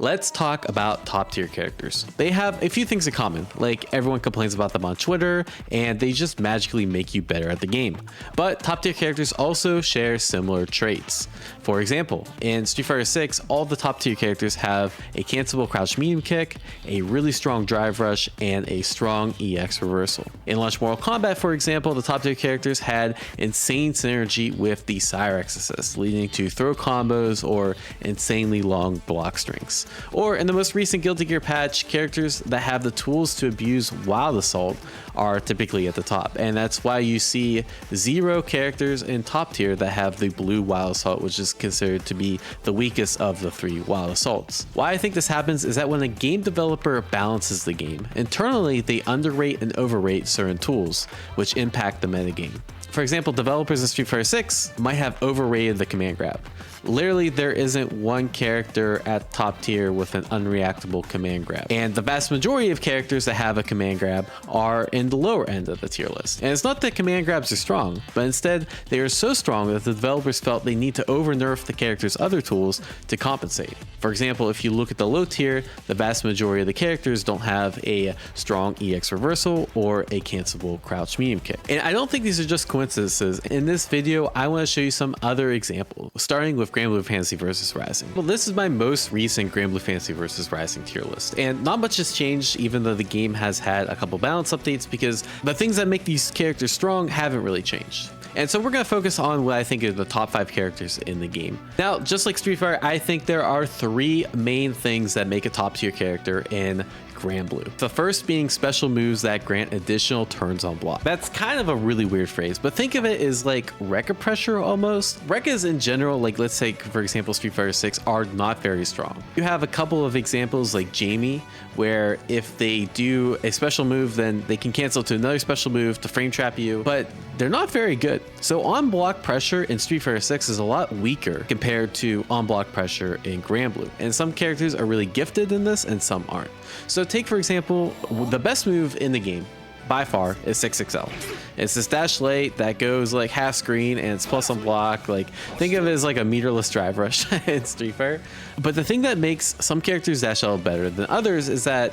Let's talk about top tier characters. They have a few things in common, like everyone complains about them on Twitter, and they just magically make you better at the game. But top tier characters also share similar traits. For example, in Street Fighter 6, all the top tier characters have a cancelable crouch medium kick, a really strong drive rush, and a strong EX reversal. In Launch Mortal Kombat, for example, the top tier characters had insane synergy with the Cyrex assist, leading to throw combos or insanely long block strings. Or in the most recent Guilty Gear patch, characters that have the tools to abuse Wild Assault are typically at the top, and that's why you see 0 characters in top tier that have the blue Wild Assault, which is considered to be the weakest of the 3 Wild Assaults. Why I think this happens is that when a game developer balances the game, internally they underrate and overrate certain tools, which impact the metagame. For example, developers in Street Fighter 6 might have overrated the command grab. Literally, there isn't one character at top tier with an unreactable command grab. And the vast majority of characters that have a command grab are in the lower end of the tier list. And it's not that command grabs are strong, but instead they are so strong that the developers felt they need to over-nerf the character's other tools to compensate. For example, if you look at the low tier, the vast majority of the characters don't have a strong EX reversal or a cancelable crouch medium kick. And I don't think these are just coincidences. In this video, I want to show you some other examples, starting with Grand Blue Fantasy vs Rising. Well, this is my most recent Grand Blue Fantasy vs Rising tier list, and not much has changed even though the game has had a couple balance updates, because the things that make these characters strong haven't really changed. And so we're going to focus on what I think are the top 5 characters in the game. Now, just like Street Fighter, I think there are 3 main things that make a top tier character in Grand Blue. The first being special moves that grant additional turns on block. That's kind of a really weird phrase, but think of it as like Rekka pressure almost. Rekkas in general, like let's say for example Street Fighter 6, are not very strong. You have a couple of examples like Jamie, where if they do a special move, then they can cancel to another special move to frame trap you, but they're not very good. So on block pressure in Street Fighter 6 is a lot weaker compared to on block pressure in Grand Blue. And some characters are really gifted in this and some aren't. So take for example, the best move in the game by far is 6XL. It's this dash late that goes like half screen and it's plus on block. Like think of it as like a meterless drive rush in Street Fighter. But the thing that makes some characters dash L better than others is that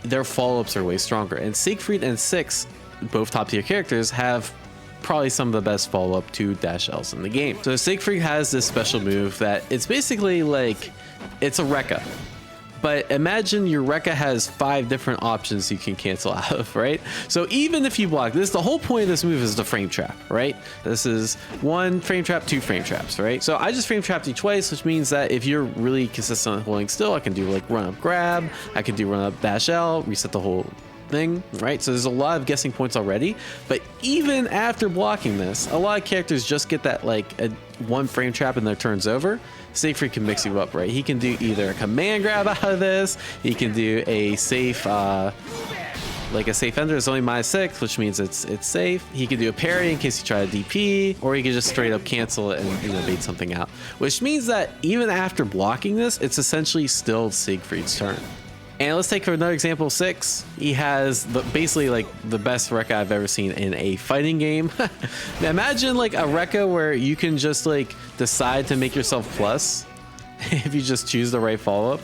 their follow-ups are way stronger. And Siegfried and Six, both top tier characters, have probably some of the best follow-up to dash Ls in the game. So Siegfried has this special move that it's basically like, it's a Rekka. But imagine your Rekka has 5 different options you can cancel out of, right? So even if you block this, the whole point of this move is the frame trap, right? This is 1 frame trap, 2 frame traps, right? So I just frame trapped you twice, which means that if you're really consistent on holding still, I can do like run up grab, I can do run up dash L, reset the whole thing, right? So there's a lot of guessing points already, but even after blocking this, a lot of characters just get that like a 1 frame trap and their turn's over. Siegfried can mix you up, right? He can do either a command grab out of this, he can do a safe like a safe ender is only -6, which means it's safe. He can do a parry in case you try to DP, or he can just straight up cancel it and bait something out, which means that even after blocking this, it's essentially still Siegfried's turn. And let's take for another example, Six. He has basically like the best Rekka I've ever seen in a fighting game. Imagine like a Rekka where you can just like decide to make yourself plus if you just choose the right follow-up.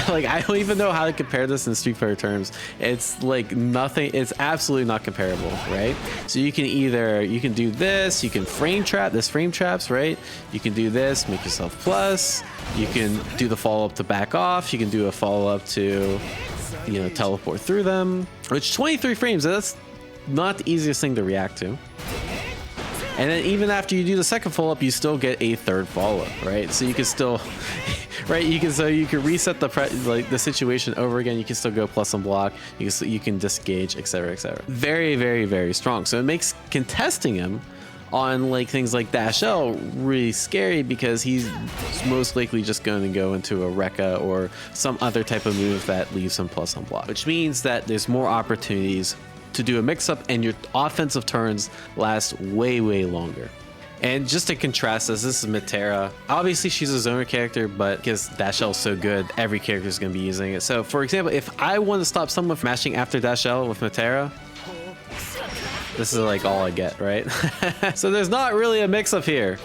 Like I don't even know how to compare this in Street Fighter terms. It's like nothing, it's absolutely not comparable, right? So you can do this, you can frame trap, this frame traps, right? You can do this, make yourself plus, you can do the follow-up to back off, you can do a follow-up to, you know, teleport through them, which 23 frames, that's not the easiest thing to react to. And then even after you do the second follow-up, you still get a third follow-up, right? So you can still, right? You can reset the situation over again. You can still go plus and block. You can disengage, etc., etc. Very, very, very strong. So it makes contesting him on like things like dash L really scary, because he's most likely just going to go into a Rekka or some other type of move that leaves him plus on block, which means that there's more opportunities to do a mix-up and your offensive turns last way, way longer. And just to contrast this is Metera. Obviously she's a zoner character, but because dash L is so good, every character is going to be using it. So for example, if I want to stop someone from mashing after dash L with Metera, this is like all I get, right? So there's not really a mix-up here.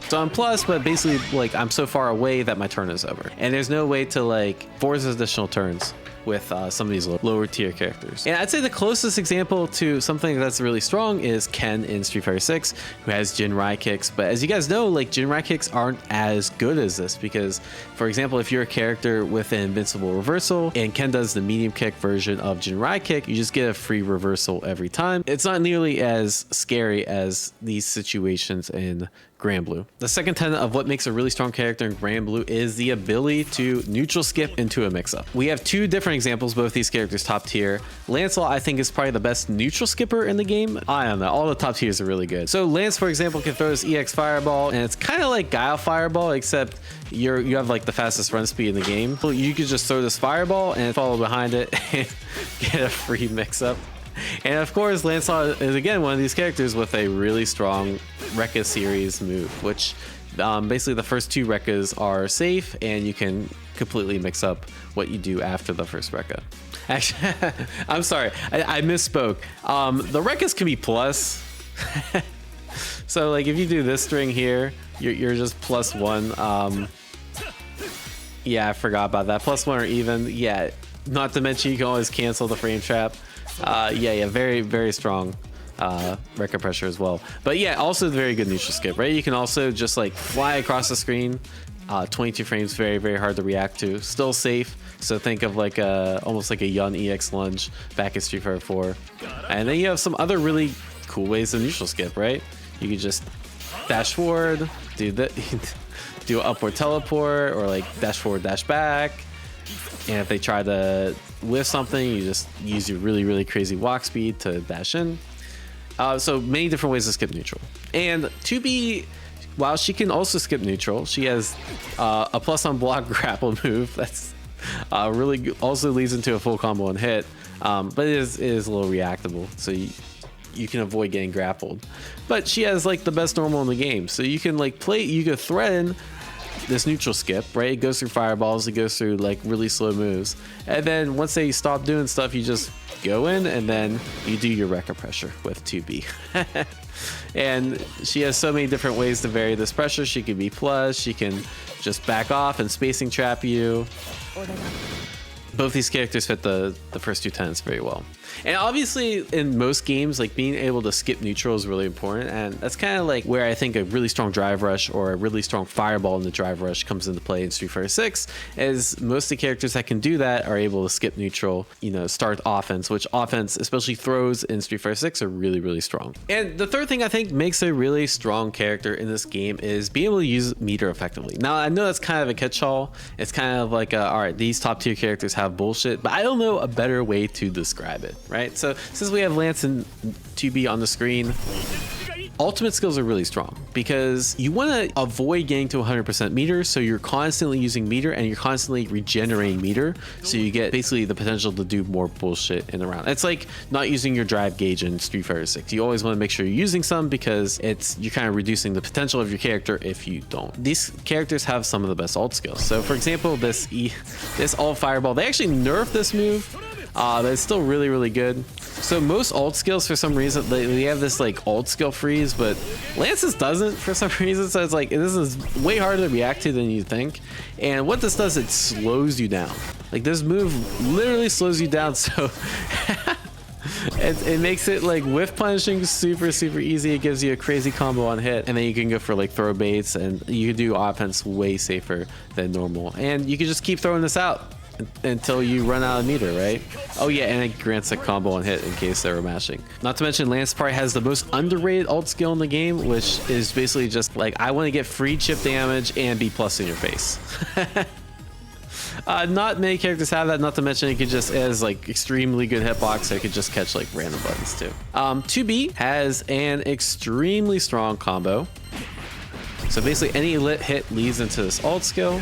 So I'm plus, but basically like I'm so far away that my turn is over. And there's no way to like force additional turns with some of these lower tier characters. And I'd say the closest example to something that's really strong is Ken in Street Fighter 6, who has Jinrai kicks. But as you guys know, like Jinrai kicks aren't as good as this because, for example, if you're a character with an invincible reversal and Ken does the medium kick version of Jinrai kick, you just get a free reversal every time. It's not nearly as scary as these situations in Grand Blue. The second tenet of what makes a really strong character in Grand Blue is the ability to neutral skip into a mix-up. We have two different examples, both these characters top tier. Lancelot, I think, is probably the best neutral skipper in the game. I don't know, all the top tiers are really good. So Lance, for example, can throw his EX Fireball, and it's kind of like Guile Fireball, except you have like the fastest run speed in the game. So you could just throw this Fireball and follow behind it and get a free mix-up. And of course, Lancelot is again one of these characters with a really strong Rekka series move, which basically the first two Rekkas are safe and you can completely mix up what you do after the first Rekka. Actually, I'm sorry, I misspoke. The Rekkas can be plus. So like if you do this string here, you're just +1. Yeah, I forgot about that. +1 or even. Yeah, not to mention you can always cancel the frame trap. Yeah, very, very strong Rekka pressure as well. But yeah, also very good neutral skip, right? You can also just like fly across the screen. 22 frames, very, very hard to react to. Still safe. So think of like almost like a Yun EX lunge back in Street Fighter 4. And then you have some other really cool ways to neutral skip, right? You could just dash forward, do an upward teleport, or like dash forward, dash back. And if they try to lift something, you just use your really, really crazy walk speed to dash in. So many different ways to skip neutral. And 2B, while she can also skip neutral, she has a plus on block grapple move that's really good. Also leads into a full combo and hit, but it is a little reactable, so you can avoid getting grappled. But she has like the best normal in the game, so you can like you could threaten this neutral skip, right? It goes through fireballs, it goes through like really slow moves, and then once they stop doing stuff, you just go in and then you do your Rekka pressure with 2B. And she has so many different ways to vary this pressure. She can be plus, she can just back off and spacing trap you. Both these characters fit the first two tenets very well. And obviously in most games, like being able to skip neutral is really important, and that's kind of like where I think a really strong drive rush or a really strong fireball in the drive rush comes into play in Street Fighter 6, is most of the characters that can do that are able to skip neutral, start offense, which offense, especially throws in Street Fighter 6, are really, really strong. And the third thing I think makes a really strong character in this game is being able to use meter effectively. Now I know that's kind of a catch-all. It's kind of like all right, these top tier characters have bullshit, but I don't know a better way to describe it, right? So since we have Lance and 2B on the screen, ultimate skills are really strong because you want to avoid getting to 100% meter, so you're constantly using meter and you're constantly regenerating meter, so you get basically the potential to do more bullshit in the round. It's like not using your drive gauge in Street Fighter 6. You always want to make sure you're using some because you're kind of reducing the potential of your character if you don't. These characters have some of the best ult skills. So for example, this ult fireball, they actually nerfed this move, but it's still really, really good. So most ult skills, for some reason, they have this like ult skill freeze, but Lance's doesn't for some reason. So it's like, this is way harder to react to than you think. And what this does, it slows you down. Like this move literally slows you down. So it makes it like whiff punishing super, super easy. It gives you a crazy combo on hit, and then you can go for like throw baits, and you can do offense way safer than normal. And you can just keep throwing this out until you run out of meter, right? Oh yeah, and it grants a combo on hit in case they were mashing. Not to mention, Lance probably has the most underrated ult skill in the game, which is basically just like, I want to get free chip damage and be plus in your face. Not many characters have that, not to mention it has like extremely good hitbox, so it could just catch like random buttons too. 2B has an extremely strong combo. So basically any lit hit leads into this ult skill.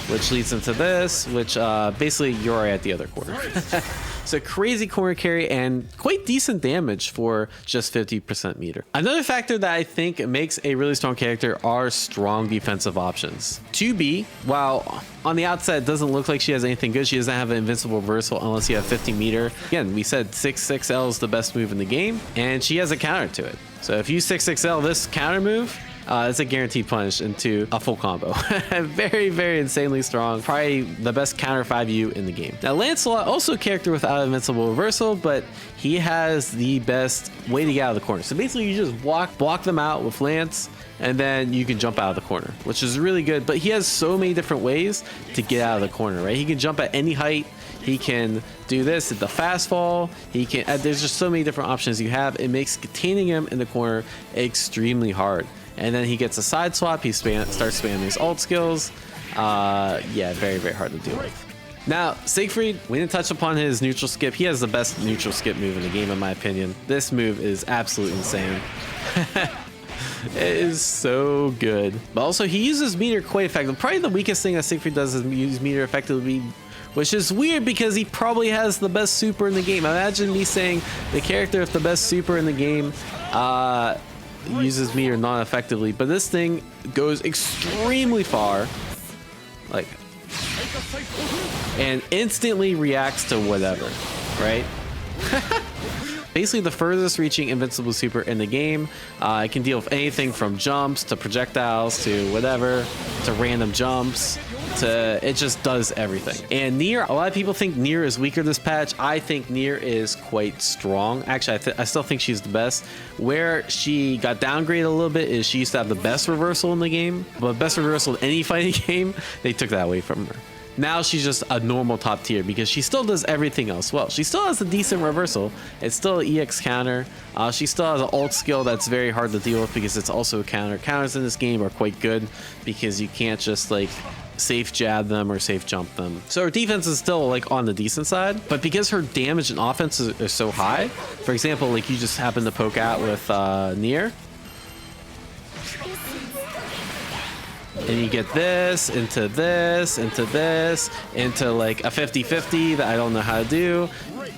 which leads into this, which basically you're already at the other corner. So crazy corner carry and quite decent damage for just 50% meter. Another factor that I think makes a really strong character are strong defensive options. 2B, while on the outset it doesn't look like she has anything good, she doesn't have an invincible reversal unless you have 50 meter. Again, we said 6-6L is the best move in the game, and she has a counter to it. So if you 6-6L this counter move, it's a guaranteed punish into a full combo. Very, very insanely strong. Probably the best counter 5U in the game. Now, Lancelot, also a character without invincible reversal, but he has the best way to get out of the corner. So basically, you just block them out with Lance, and then you can jump out of the corner, which is really good. But he has so many different ways to get out of the corner, right? He can jump at any height. He can do this at the fast fall. He can. There's just so many different options you have. It makes containing him in the corner extremely hard. And then he gets a side swap. He starts spamming his ult skills. Yeah, very, very hard to deal with. Now, Siegfried, we didn't touch upon his neutral skip. He has the best neutral skip move in the game, in my opinion. This move is absolutely insane. It is so good. But also, he uses meter quite effectively. Probably the weakest thing that Siegfried does is use meter effectively, which is weird because he probably has the best super in the game. Imagine me saying the character with the best super in the game uses meter non-effectively, but this thing goes extremely far, like, and instantly reacts to whatever, right? Basically the furthest reaching invincible super in the game. It can deal with anything from jumps to projectiles to whatever, to random jumps, to it just does everything. And Nier, a lot of people think Nier is weaker this patch. I think Nier is quite strong. Actually, I still think she's the best. Where she got downgraded a little bit is she used to have the best reversal in the game, but best reversal in any fighting game, they took that away from her. Now she's just a normal top tier because she still does everything else well. She still has a decent reversal. It's still an EX counter. She still has an ult skill that's very hard to deal with because it's also a counter. Counters in this game are quite good because you can't just like safe jab them or safe jump them. So her defense is still like on the decent side, but because her damage and offense is so high, for example, like you just happen to poke out with Nier, and you get this, into this, into this, into like a 50-50 that I don't know how to do,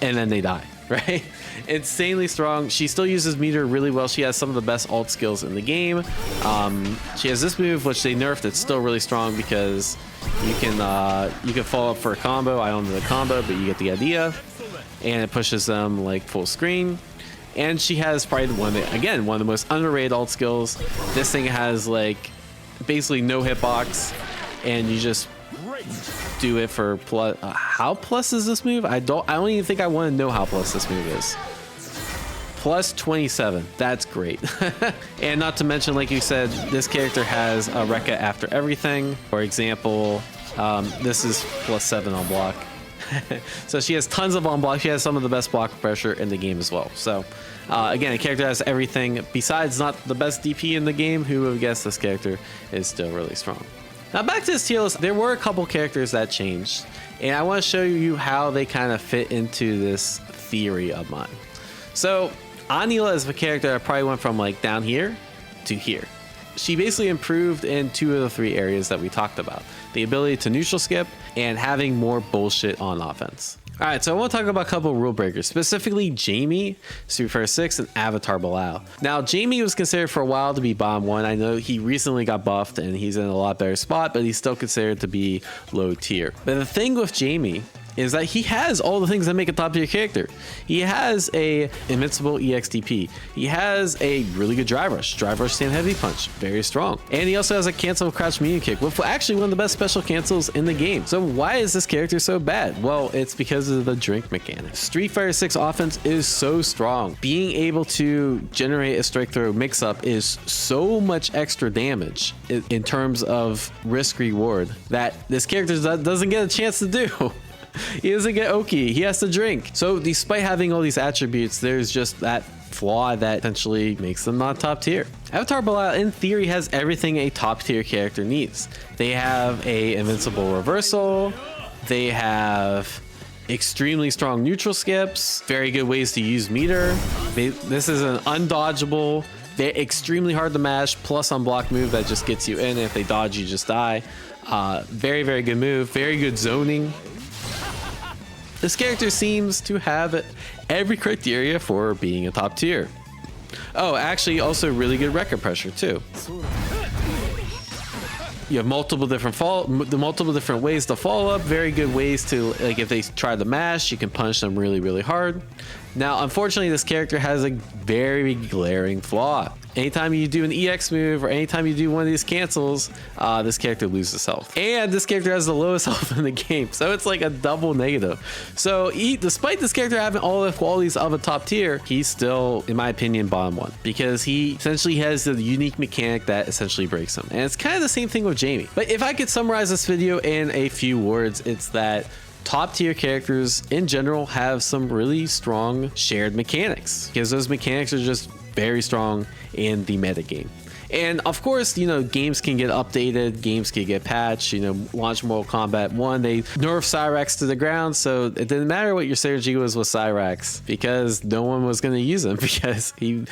and then they die, right? Insanely strong. She still uses meter really well. She has some of the best ult skills in the game. She has this move, which they nerfed. It's still really strong because you can follow up for a combo. I don't know the combo, but you get the idea. And it pushes them like full screen. And she has probably one of the most underrated ult skills. This thing has like basically no hitbox, and you just do it for plus. How plus is this move? I don't even think I want to know how plus this move is. Plus 27. That's great. And not to mention, like you said, this character has a Rekka after everything. For example, this is plus 7 on block. So she has tons of on block. She has some of the best block pressure in the game as well. So again, a character has everything besides not the best DP in the game. Who would have guessed this character is still really strong. Now back to this tier list, there were a couple characters that changed, and I want to show you how they kind of fit into this theory of mine. So Anila is the character that probably went from like down here to here. She basically improved in 2 of the 3 areas that we talked about: the ability to neutral skip and having more bullshit on offense. All right, so I want to talk about a couple of rule breakers, specifically Jamie, Street Fighter 6, and Avatar Bilal. Now, Jamie was considered for a while to be bottom 1. I know he recently got buffed and he's in a lot better spot, but he's still considered to be low tier. But the thing with Jamie is that he has all the things that make a top tier character. He has a invincible EXTP. He has a really good drive rush stand heavy punch, very strong. And he also has a cancel crouch medium kick, with actually one of the best special cancels in the game. So why is this character so bad? Well, it's because of the drink mechanic. Street Fighter 6 offense is so strong. Being able to generate a strike throw mix up is so much extra damage in terms of risk reward that this character doesn't get a chance to do. He doesn't get Oki, he has to drink. So despite having all these attributes, there's just that flaw that essentially makes them not top tier. Avatar Bilal in theory has everything a top tier character needs. They have a invincible reversal, they have extremely strong neutral skips, very good ways to use meter. This is an undodgeable They're extremely hard to mash, plus unblock move that just gets you in. If they dodge, you just die. Very, very good move. Very good zoning. This character seems to have every criteria for being a top tier. Oh, actually, also really good record pressure too. You have multiple different ways to follow up. Very good ways to, like, if they try to mash, you can punish them really, really hard. Now, unfortunately, this character has a very glaring flaw. Anytime you do an EX move or anytime you do one of these cancels, this character loses health. And this character has the lowest health in the game, so it's like a double negative. So despite this character having all the qualities of a top tier, he's still, in my opinion, bottom one, because he essentially has the unique mechanic that essentially breaks him. And it's kind of the same thing with Jamie. But if I could summarize this video in a few words, it's that top tier characters in general have some really strong shared mechanics, because those mechanics are just very strong in the meta game. And of course, you know, games can get updated, games can get patched. You know, launch Mortal Kombat 1, they nerfed Cyrax to the ground, so it didn't matter what your synergy was with Cyrax, because no one was going to use him, because he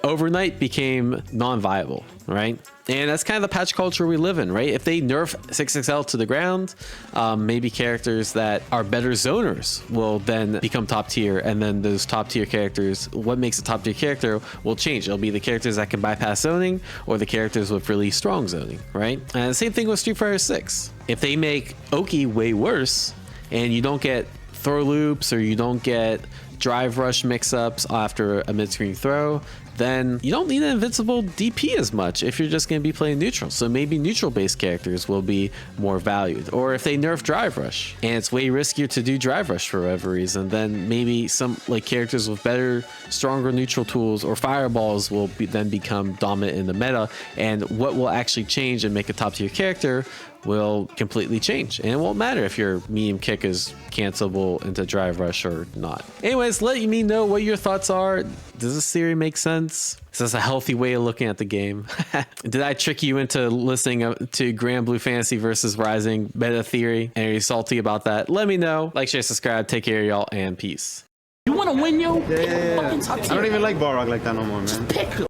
overnight became non-viable, right? And that's kind of the patch culture we live in, right? If they nerf 6XL to the ground, maybe characters that are better zoners will then become top tier, and then those top tier characters, what makes a top tier character will change. It'll be the characters that can bypass zoning, or the characters with really strong zoning, right? And the same thing with Street Fighter 6. If they make Oki way worse, and you don't get throw loops, or you don't get drive rush mix-ups after a mid-screen throw, then you don't need an invincible DP as much if you're just going to be playing neutral. So maybe neutral based characters will be more valued. Or if they nerf drive rush and it's way riskier to do drive rush for whatever reason, then maybe some like characters with better, stronger neutral tools or fireballs will then become dominant in the meta. And what will actually change and make a top tier character will completely change, and it won't matter if your medium kick is cancelable into drive rush or not. Anyways, let me know what your thoughts are. Does this theory make sense? Is this a healthy way of looking at the game? Did I trick you into listening to Grand Blue Fantasy versus Rising meta theory, and are you salty about that? Let me know. Like, share, subscribe. Take care, y'all, and peace. You want to win, yo? Yeah. I don't even like Balrog like that no more, man.